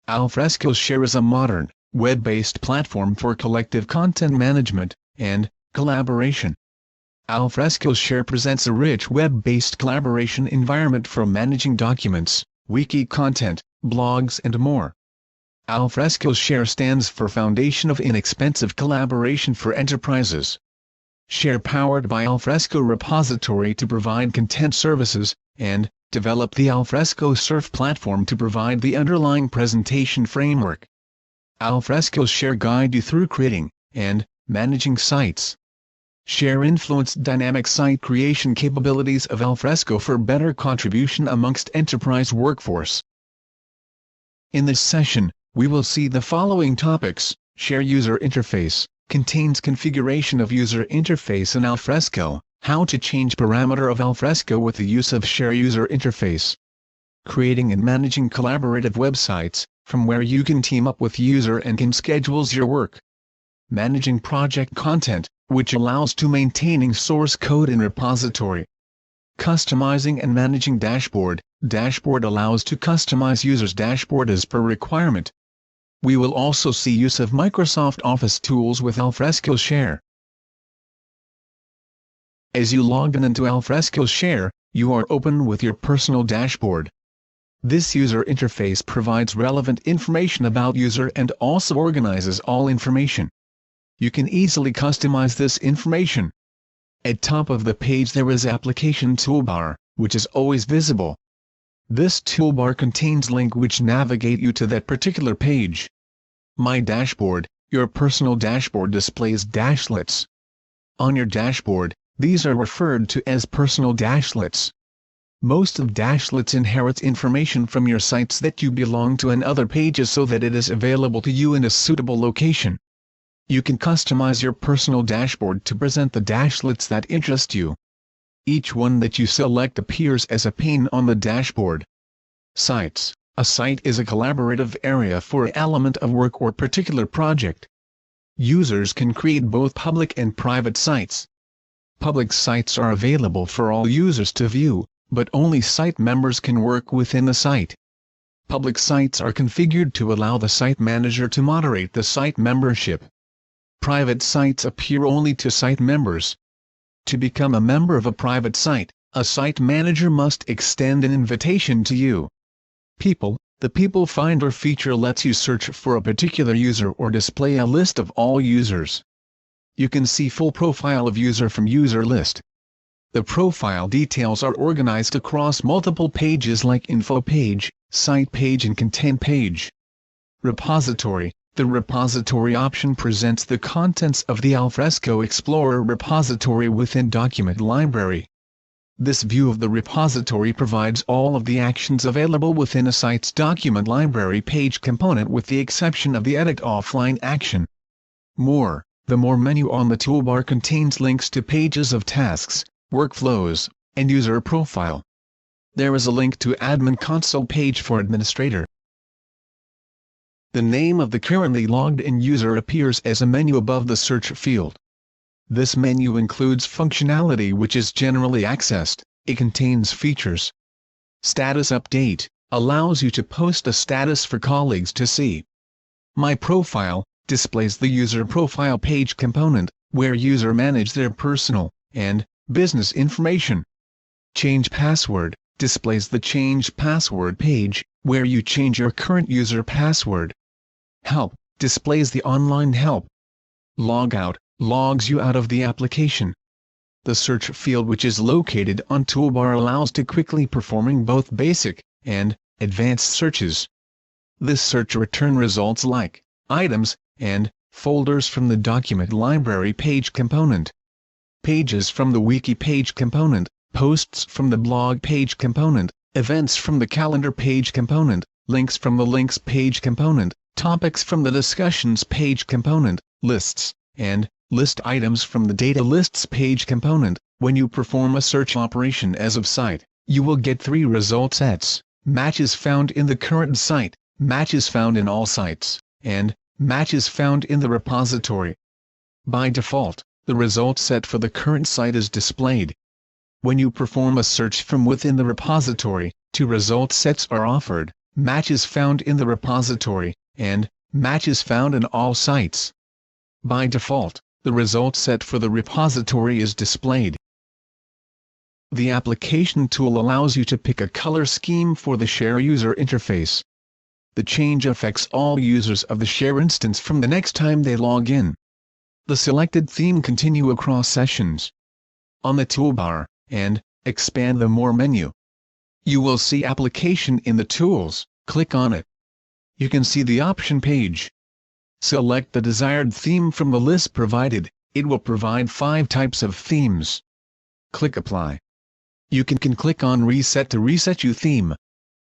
Alfresco Share is a modern, web-based platform for collective content management and collaboration. Alfresco Share presents a rich web-based collaboration environment for managing documents, wiki content, blogs and more. Alfresco Share stands for Foundation of Inexpensive Collaboration for Enterprises. Share powered by Alfresco Repository to provide content services, and develop the Alfresco Surf platform to provide the underlying presentation framework. Alfresco Share guide you through creating and managing sites. Share influenced dynamic site creation capabilities of Alfresco for better contribution amongst enterprise workforce. In this session, we will see the following topics. Share user interface contains configuration of user interface in Alfresco, how to change parameter of Alfresco with the use of Share user interface. Creating and managing collaborative websites, from where you can team up with user and can schedules your work. Managing project content, which allows to maintaining source code in repository. Customizing and managing dashboard allows to customize user's dashboard as per requirement. We will also see use of Microsoft Office tools with Alfresco Share. As you log in into Alfresco Share, you are open with your personal dashboard. This user interface provides relevant information about user and also organizes all information. You can easily customize this information. At top of the page there is application toolbar, which is always visible. This toolbar contains links which navigate you to that particular page. My Dashboard, your personal dashboard displays dashlets. On your dashboard, these are referred to as personal dashlets. Most of dashlets inherits information from your sites that you belong to and other pages so that it is available to you in a suitable location. You can customize your personal dashboard to present the dashlets that interest you. Each one that you select appears as a pane on the dashboard. Sites. A site is a collaborative area for an element of work or particular project. Users can create both public and private sites. Public sites are available for all users to view, but only site members can work within the site. Public sites are configured to allow the site manager to moderate the site membership. Private sites appear only to site members. To become a member of a private site, a site manager must extend an invitation to you. The People Finder feature lets you search for a particular user or display a list of all users. You can see full profile of user from user list. The profile details are organized across multiple pages like info page, site page and content page. Repository. The repository option presents the contents of the Alfresco Explorer repository within document library. This view of the repository provides all of the actions available within a site's document library page component with the exception of the edit offline action. More. The More menu on the toolbar contains links to pages of tasks, workflows, and user profile. There is a link to admin console page for administrator. The name of the currently logged in user appears as a menu above the search field. This menu includes functionality which is generally accessed. It contains features. Status update allows you to post a status for colleagues to see. My Profile displays the user profile page component, where user manage their personal and business information. Change Password displays the Change Password page, where you change your current user password. Help displays the online help. Logout logs you out of the application. The search field which is located on toolbar allows to quickly performing both basic and advanced searches. This search return results like items and folders from the document library page component, pages from the wiki page component, posts from the blog page component, events from the calendar page component, links from the links page component, topics from the discussions page component, lists, and list items from the data lists page component. When you perform a search operation as of site, you will get 3 result sets: matches found in the current site, matches found in all sites, and matches found in the repository. By default, the result set for the current site is displayed. When you perform a search from within the repository, 2 result sets are offered: match is found in the repository, and match is found in all sites. By default, the result set for the repository is displayed. The application tool allows you to pick a color scheme for the Share user interface. The change affects all users of the Share instance from the next time they log in. The selected theme continue across sessions. On the toolbar, and expand the More menu. You will see Application in the Tools, click on it. You can see the option page. Select the desired theme from the list provided, it will provide 5 types of themes. Click Apply. You can click on Reset to reset your theme.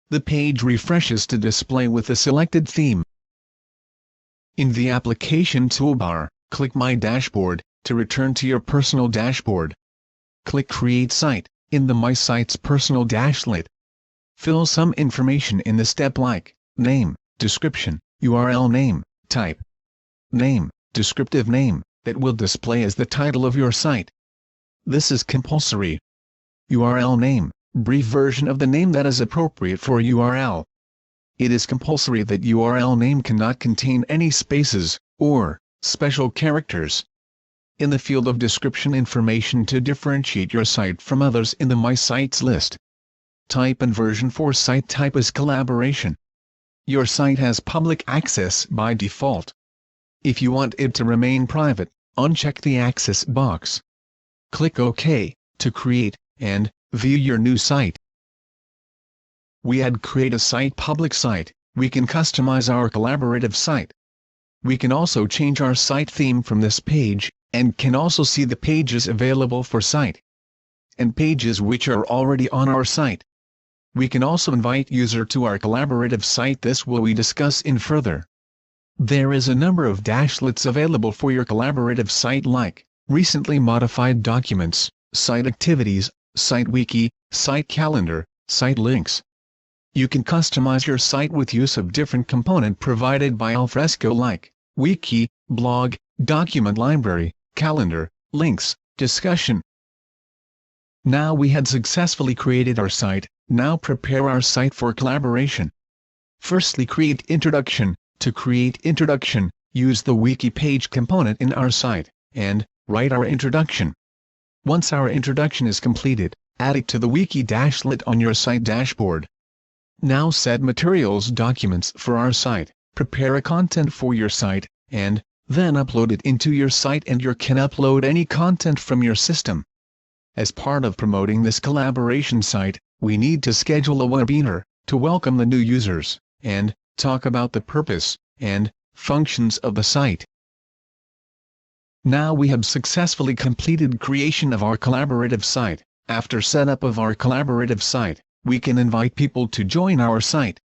The page refreshes to display with the selected theme. In the Application toolbar, click My Dashboard, to return to your personal dashboard. Click Create Site, in the My Sites personal dashlet. Fill some information in the step like, name, description, URL name, type. Name, descriptive name, that will display as the title of your site. This is compulsory. URL name, brief version of the name that is appropriate for URL. It is compulsory that URL name cannot contain any spaces, or special characters. In the field of description information to differentiate your site from others in the My Sites list. Type and version for site type is collaboration. Your site has public access by default. If you want it to remain private, uncheck the access box. Click OK to create and view your new site. We had create a site public site. We can customize our collaborative site. We can also change our site theme from this page, and can also see the pages available for site and pages which are already on our site. We can also invite user to our collaborative site. This will we discuss in further. There is a number of dashlets available for your collaborative site like recently modified documents, site activities, site wiki, site calendar, site links. You can customize your site with use of different component provided by Alfresco like wiki, blog, document library, calendar, links, discussion. Now we had successfully created our site, now prepare our site for collaboration. Firstly, create introduction. To create introduction, use the wiki page component in our site, and write our introduction. Once our introduction is completed, add it to the wiki dashlet on your site dashboard. Now set materials documents for our site, prepare a content for your site, and then upload it into your site, and you can upload any content from your system. As part of promoting this collaboration site, we need to schedule a webinar to welcome the new users, and talk about the purpose and functions of the site. Now we have successfully completed creation of our collaborative site. After setup of our collaborative site, we can invite people to join our site.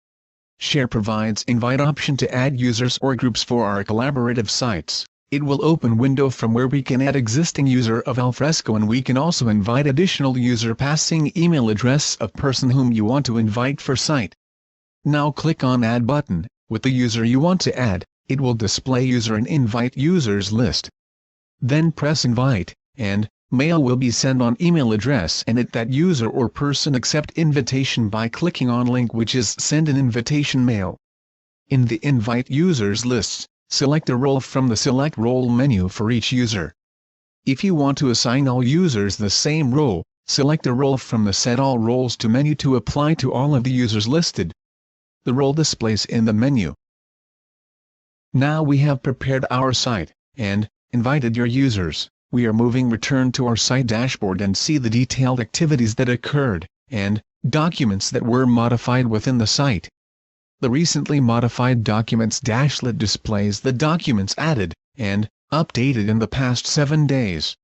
Share provides invite option to add users or groups for our collaborative sites. It will open window from where we can add existing user of Alfresco, and we can also invite additional user passing email address of person whom you want to invite for site. Now click on Add button. With the user you want to add, it will display user and invite users list. Then press invite, and mail will be sent on email address, and that user or person accept invitation by clicking on link which is send an invitation mail. In the invite users list, select a role from the select role menu for each user. If you want to assign all users the same role, select a role from the set all roles to menu to apply to all of the users listed. The role displays in the menu. Now we have prepared our site, and invited your users. We are moving return to our site dashboard and see the detailed activities that occurred, and documents that were modified within the site. The recently modified documents dashlet displays the documents added, and updated in the past 7 days.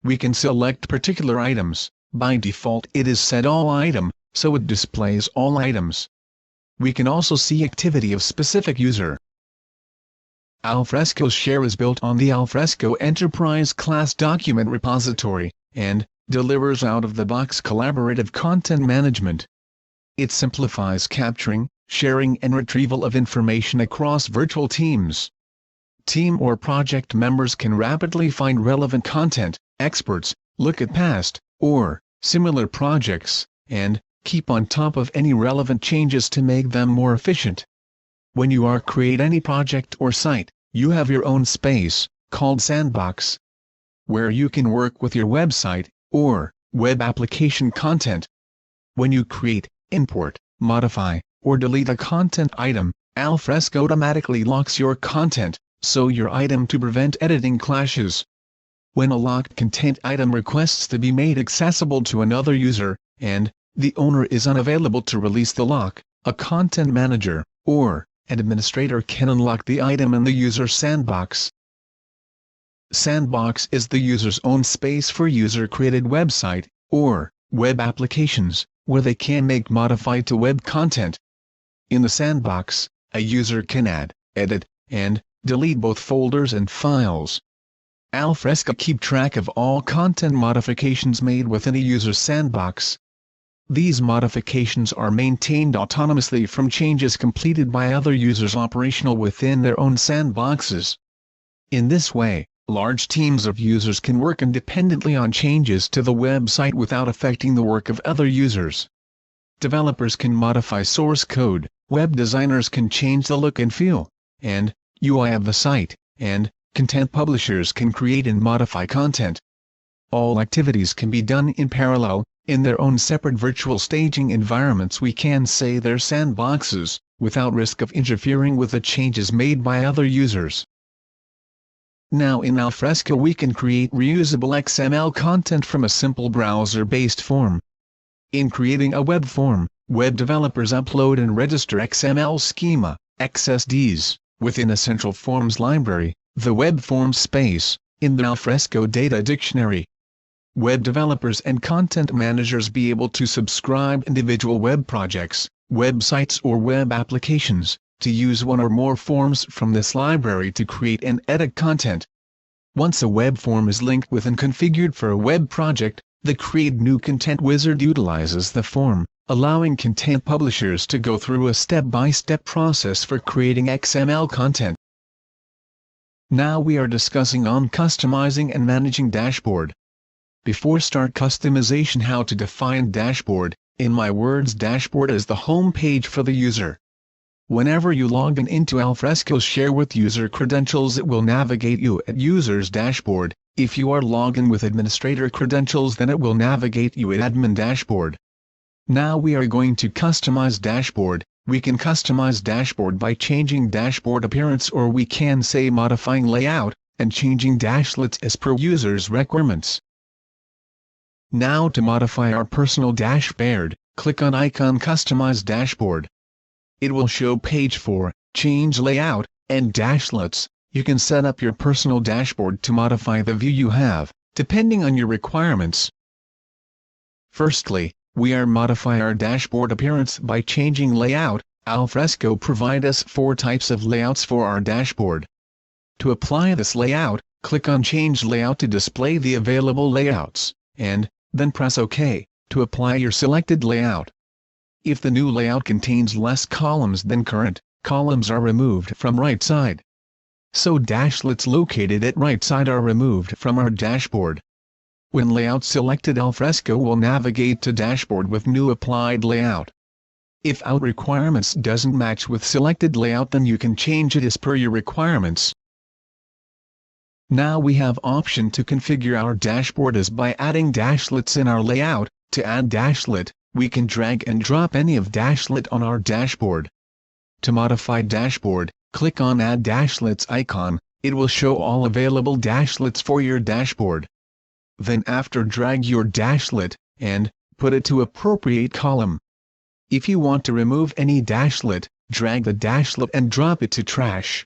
We can select particular items. By default it is set all item, so it displays all items. We can also see activity of specific user. Alfresco Share is built on the Alfresco Enterprise Class Document Repository, and delivers out-of-the-box collaborative content management. It simplifies capturing, sharing and retrieval of information across virtual teams. Team or project members can rapidly find relevant content, experts, look at past, or similar projects, and keep on top of any relevant changes to make them more efficient. When you are create any project or site, you have your own space, called Sandbox, where you can work with your website, or web application content. When you create, import, modify, or delete a content item, Alfresco automatically locks your content, so your item to prevent editing clashes. When a locked content item requests to be made accessible to another user, and the owner is unavailable to release the lock, a content manager, or administrator can unlock the item in the user sandbox. Sandbox is the user's own space for user-created website, or web applications, where they can make modify to web content. In the sandbox, a user can add, edit, and delete both folders and files. Alfresco keep track of all content modifications made within a user's sandbox. These modifications are maintained autonomously from changes completed by other users operational within their own sandboxes. In this way, large teams of users can work independently on changes to the website without affecting the work of other users. Developers can modify source code, web designers can change the look and feel, and UI of the site, and content publishers can create and modify content. All activities can be done in parallel, in their own separate virtual staging environments. We can say they're sandboxes, without risk of interfering with the changes made by other users. Now in Alfresco we can create reusable XML content from a simple browser-based form. In creating a web form, web developers upload and register XML schema, XSDs, within a central forms library, the web forms space, in the Alfresco data dictionary. Web developers and content managers be able to subscribe individual web projects, websites or web applications, to use one or more forms from this library to create and edit content. Once a web form is linked with and configured for a web project, the Create New Content wizard utilizes the form, allowing content publishers to go through a step-by-step process for creating XML content. Now we are discussing on customizing and managing dashboard. Before start customization, how to define dashboard. In my words, dashboard is the home page for the user. Whenever you log into Alfresco share with user credentials, it will navigate you at user's dashboard. If you are logged in with administrator credentials, then it will navigate you at admin dashboard. Now we are going to customize dashboard. We can customize dashboard by changing dashboard appearance, or we can say modifying layout, and changing dashlets as per user's requirements. Now to modify our personal dashboard, click on icon Customize Dashboard. It will show page 4, Change Layout, and Dashlets. You can set up your personal dashboard to modify the view you have, depending on your requirements. Firstly, we are modify our dashboard appearance by changing layout. Alfresco provide us 4 types of layouts for our dashboard. To apply this layout, click on Change Layout to display the available layouts, and then press OK to apply your selected layout. If the new layout contains less columns than current, columns are removed from right side. So dashlets located at right side are removed from our dashboard. When layout selected, Alfresco will navigate to dashboard with new applied layout. If out requirements doesn't match with selected layout, then you can change it as per your requirements. Now we have option to configure our dashboard as by adding dashlets in our layout. To add dashlet, we can drag and drop any of dashlet on our dashboard. To modify dashboard, click on Add Dashlets icon. It will show all available dashlets for your dashboard. Then after, drag your dashlet, and put it to appropriate column. If you want to remove any dashlet, drag the dashlet and drop it to trash.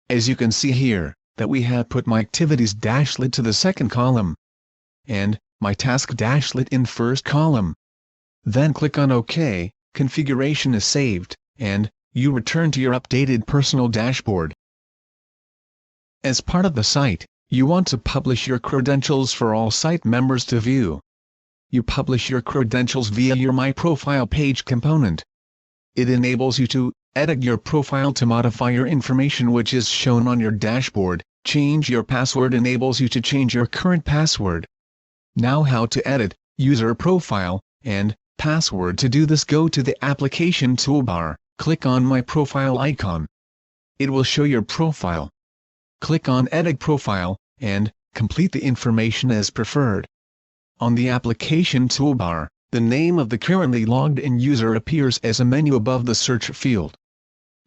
As you can see here, that we have put my activities dashlet to the second column, and my task dashlet in first column. Then click on OK, configuration is saved, and you return to your updated personal dashboard. As part of the site, you want to publish your credentials for all site members to view. You publish your credentials via your My Profile page component. It enables you to edit your profile, to modify your information which is shown on your dashboard. Change your password enables you to change your current password. Now how to edit user profile, and password. To do this, go to the application toolbar, click on My Profile icon. It will show your profile. Click on Edit Profile, and complete the information as preferred. On the application toolbar, the name of the currently logged in user appears as a menu above the search field.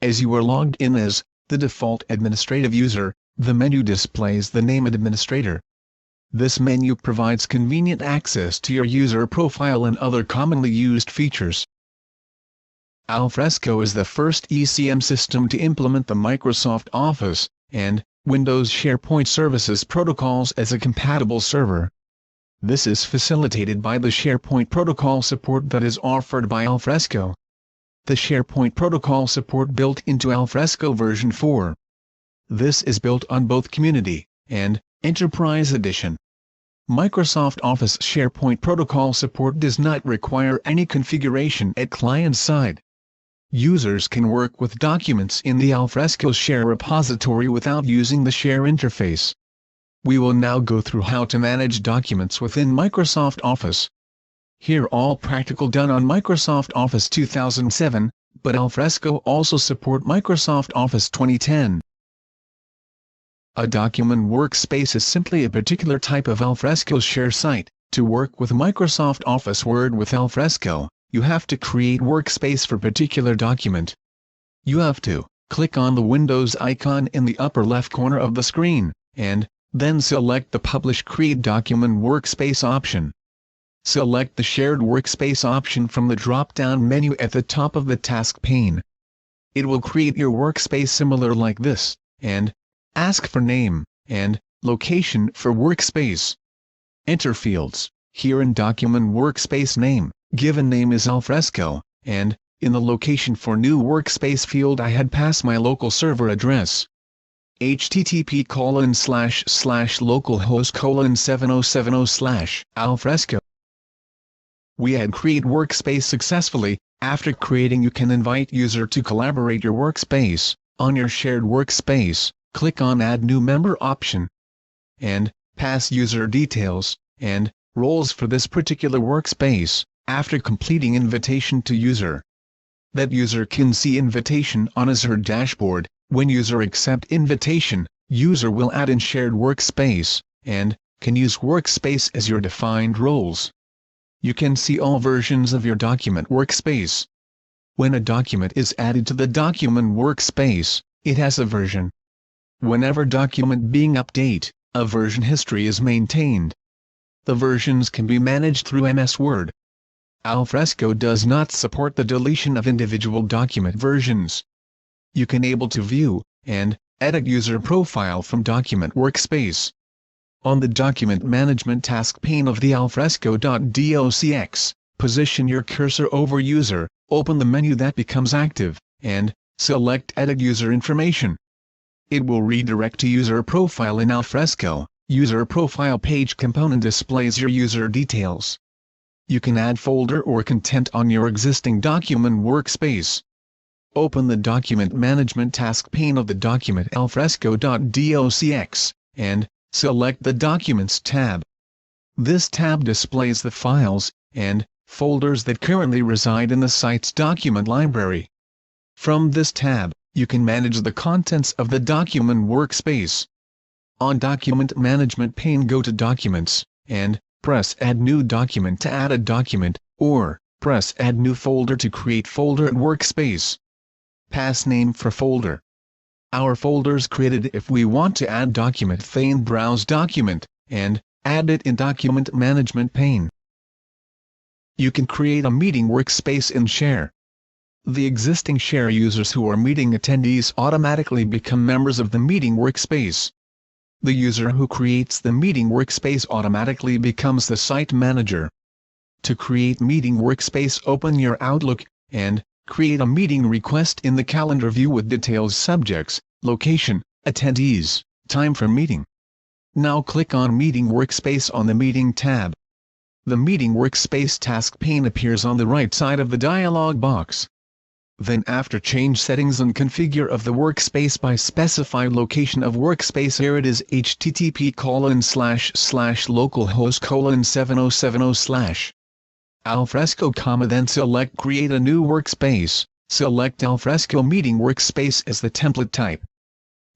As you are logged in as the default administrative user, the menu displays the name administrator. This menu provides convenient access to your user profile and other commonly used features. Alfresco is the first ECM system to implement the Microsoft Office and Windows SharePoint Services protocols as a compatible server. This is facilitated by the SharePoint protocol support that is offered by Alfresco. The SharePoint protocol support built into Alfresco version 4. This is built on both Community and Enterprise Edition. Microsoft Office SharePoint protocol support does not require any configuration at client side. Users can work with documents in the Alfresco Share repository without using the Share interface. We will now go through how to manage documents within Microsoft Office. Here all practical done on Microsoft Office 2007, but Alfresco also support Microsoft Office 2010. A document workspace is simply a particular type of Alfresco Share site. To work with Microsoft Office Word with Alfresco, you have to create workspace for particular document. You have to click on the Windows icon in the upper left corner of the screen, and then select the Publish Create Document Workspace option. Select the Shared Workspace option from the drop-down menu at the top of the task pane. It will create your workspace similar like this, and ask for name and location for workspace. Enter fields. Here in Document Workspace name, given name is Alfresco, and in the location for new workspace field I had passed my local server address. http://localhost:7070/alfresco. We had create workspace successfully. After creating, you can invite user to collaborate your workspace. On your shared workspace, click on Add New Member option, and pass user details and roles for this particular workspace. After completing invitation to user, that user can see invitation on his or her dashboard. When user accept invitation, user will add in shared workspace, and can use workspace as your defined roles. You can see all versions of your document workspace. When a document is added to the document workspace, it has a version. Whenever document being update, a version history is maintained. The versions can be managed through MS Word. Alfresco does not support the deletion of individual document versions. You can able to view and edit user profile from document workspace. On the document management task pane of the alfresco.docx, position your cursor over user, open the menu that becomes active, and select Edit User Information. It will redirect to user profile in Alfresco. User profile page component displays your user details. You can add folder or content on your existing document workspace. Open the document management task pane of the document alfresco.docx, and select the Documents tab. This tab displays the files and folders that currently reside in the site's document library. From this tab, you can manage the contents of the document workspace. On Document Management pane, go to Documents, and press Add New Document to add a document, or press Add New Folder to create folder at workspace. Pass name for folder. Our folders created. If we want to add document, then browse document, and add it in Document Management pane. You can create a meeting workspace in Share. The existing Share users who are meeting attendees automatically become members of the meeting workspace. The user who creates the meeting workspace automatically becomes the site manager. To create meeting workspace, open your Outlook, and create a meeting request in the calendar view with details: subjects, location, attendees, time for meeting. Now click on Meeting Workspace on the Meeting tab. The Meeting Workspace task pane appears on the right side of the dialog box. Then after change settings and configure of the workspace by specify location of workspace. Here it is: http://localhost:7070/. Alfresco, then select Create a new workspace. Select Alfresco Meeting Workspace as the template type.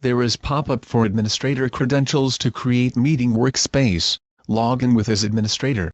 There is pop-up for administrator credentials to create meeting workspace. Log in with as administrator.